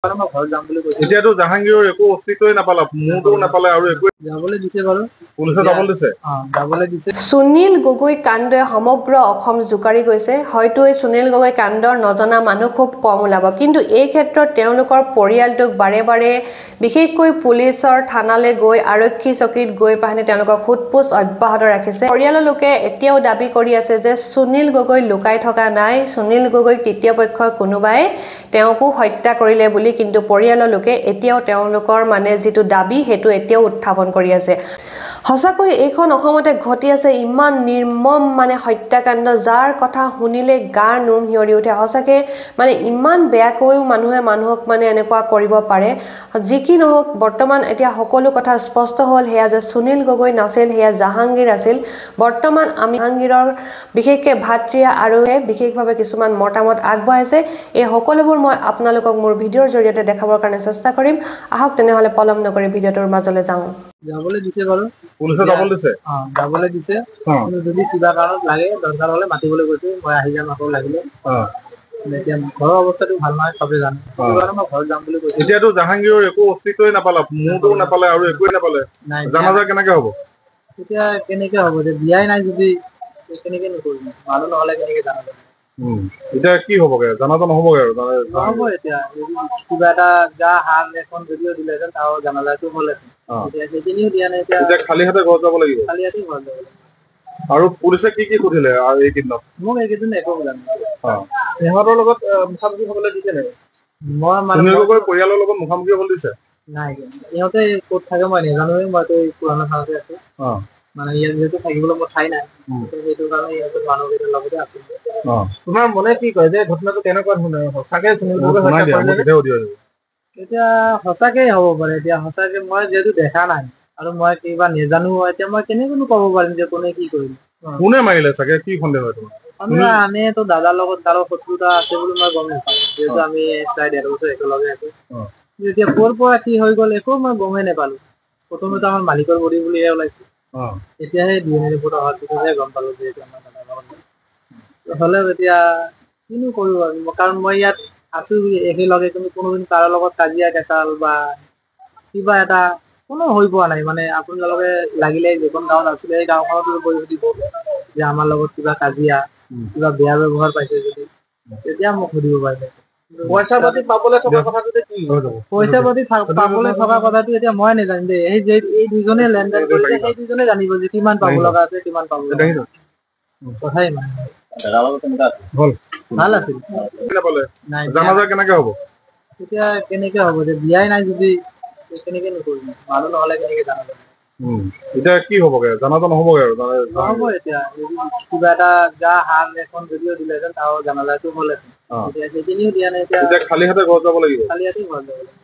এতিয়াতো জাহাংগীৰৰ একো অস্তিত্বই নাপালা, মোৰতো নাপালে আৰু একো যাবলৈ দিছে বাৰু, পুলিচে যাবলৈ দিছে। যাবলৈ দিছে। সুনীল গগৈ কাণ্ডই সমগ্ৰ অসম জোকাৰি গৈছে। হয়তো এই সুনীল গগৈ কাণ্ডৰ নজনা মানুহ খুব কম ওলাব, কিন্তু এই ক্ষেত্ৰত তেওঁলোকৰ পৰিয়ালটোক বাৰে বাৰে বিশেষকৈ পুলিচৰ থানালৈ গৈ আৰক্ষী চকীত গৈ পানি তেওঁলোকক সোধপোছ অব্যাহত ৰাখিছে। পৰিয়ালৰ লোকে এতিয়াও দাবী কৰি আছে যে সুনীল গগৈ লুকাই থকা নাই, সুনীল গগৈ তৃতীয় পক্ষৰ কোনোবাই তেওঁকো হত্যা কৰিলে বুলি, কিন্তু পৰিয়ালৰ লোকে এতিয়াও তেওঁলোকৰ মানে যিটো দাবী সেইটো এতিয়াও উত্থাপন কৰি আছে। সঁচাকৈ এইখন অসমতে ঘটি আছে ইমান নিৰ্মম মানে হত্যাকাণ্ড, যাৰ কথা শুনিলে গাৰ নোম শিয়ৰি উঠে। সঁচাকৈ মানে ইমান বেয়াকৈও মানুহে মানুহক মানে এনেকুৱা কৰিব পাৰে। যি কি নহওক, বৰ্তমান এতিয়া সকলো কথা স্পষ্ট হ'ল, সেয়া যে সুনীল গগৈ নাছিল, সেয়া জাহাংগীৰ আছিল। বৰ্তমান আমি জাহাংগীৰৰ বিশেষকৈ ভাতৃয়া আৰু বিশেষভাৱে কিছুমান মতামত আগবঢ়াইছে। এই সকলোবোৰ মই আপোনালোকক মোৰ ভিডিঅ'ৰ জৰিয়তে দেখাবৰ কাৰণে চেষ্টা কৰিম। আহক তেনেহ'লে পলম নকৰি ভিডিঅ'টোৰ মাজলৈ যাওঁ। যাবলৈ দিছে বাৰু, পুলিচে যাবলৈ দিছে। যাবলৈ দিছে, কিন্তু যদি কিবা কাৰণত লাগে দৰকাৰ হ'লে মাতিবলৈ কৈছে, মই আহি যাম আকৌ লাগিলে। এতিয়া ঘৰৰ অৱস্থাটো ভাল নহয়, চবে জানে, মই ঘৰত যাম বুলি কৈছো। এতিয়াতো জাহাংগীৰৰ একো অস্তিত্বই নাপালা, মোৰতো নাপালে আৰু একোৱে নাপালে, জানাজা কেনেকে হ'ব? এতিয়া কেনেকে হ'ব, যে বিয়াই নাই যদি কেনেকে নকৰিম, মানুহ নহ'লে কেনেকে জানাজা। এতিয়া কি হ'বগে, জানাজা নহ'বগে আৰু নহ'ব। এতিয়া কিবা এটা যা হাল এখন যদিও দিলেহেঁতেন তাৰ জানাজাটো হ'লহেঁতেন, এতিয়া সেইখিনিও দিয়া নাই। এতিয়া খালী হাতে ঘৰত যাব লাগিব, খালী হাতে ঘৰত যাব লাগিব। আৰু পুলিচে কি কি সুধিলে আৰু এইকেইদিনত? মোক এইকেইদিন একো সোধা নাই। সিহঁতৰ লগত মুখামুখি হ'বলৈ দিছে নেকি? মই মানে পৰিয়ালৰ লগত মুখামুখি হ'বলৈ দিছে নাই। সিহঁতে ক'ত থাকে মই নাজানো, মইতো এই পুৰণা থানাতে আছো, মানে ইয়াত যিহেতু থাকিবলৈ মোৰ ঠাই নাই, সেইটো কাৰণে ইহঁতৰ মানুহকেইটাৰ লগতে আছো। তোমাৰ মনে কি কয় যে ঘটনাটো কেনেকুৱা ধৰণৰ? সঁচাকে এতিয়া সঁচাকে হ'ব পাৰে। এতিয়া সঁচাকে মই যিহেতু দেখা নাই আৰু মই কিবা নাজানো, এতিয়া মই কেনেকৈনো ক'ব পাৰিম যে কোনে কি কৰিলে। কোনে মাৰিলে চাগে, কি সন্দেহ হয় তোমাৰ? আমিতো দাদাৰ লগত কাৰো শত্ৰুতা আছে বুলি মই গম নাপাওঁ, যিহেতু আমি প্ৰায় 1.5 বছৰ একেলগে আছো। এতিয়া ক'ৰ পৰা কি হৈ গ'ল একো মই গমেই নাপালো। প্ৰথমতে আমাৰ মালিকৰ বডি বুলিহে ওলাইছে, এতিয়াহে DNA ৰিপৰ্ট অহাৰ পিছতহে গম পালো যে এইটো আমাৰ দাদাৰ লগত হ'লে। এতিয়া কিনো কৰো আৰু, কাৰণ মই ইয়াত আছো একেলগে, কিন্তু কোনোদিন কাৰো লগত কাজিয়া কেঁচাল বা কিবা এটা কোনো হৈ পোৱা নাই। মানে আপোনালোকে লাগিলে যিখন গাঁৱত আছিলে সেই গাঁওখনতো গৈ সুধিব যে আমাৰ লগত কিবা কাজিয়া, কিবা বেয়া ব্যৱহাৰ পাইছে যদি, তেতিয়া মোক সুধিব পাৰিলে। পইচা পাতি পাবলৈ থকা কথাটো এতিয়া মই নাজানিম দেই। এই দুজনে লেনদেন কৰিছে, সেই দুজনে জানিব যে কিমান পাব লগা আছে, কিমান পাব লগা আছে। কথাই মানে ভাল আছিল। জানাজা কেনেকে হ'ব? এতিয়া কেনেকে হ'ব, যে বিয়াই নাই যদি কেনেকে নকৰিম, মানুহ নহ'লে কেনেকে জানাজা। এতিয়া কি হ'বগে, জানাজা নহ'বগে আৰু? নহ'ব। এতিয়া কিবা এটা যা হাল এখন যদিও দিলেহেঁতেন তাৰ জানাজাটো হ'লহেঁতেন, এতিয়া সেইখিনিও দিয়া নাই। এতিয়া খালী হাতে ঘৰত যাব লাগিব, খালী হাতে ঘৰত যাব লাগিব।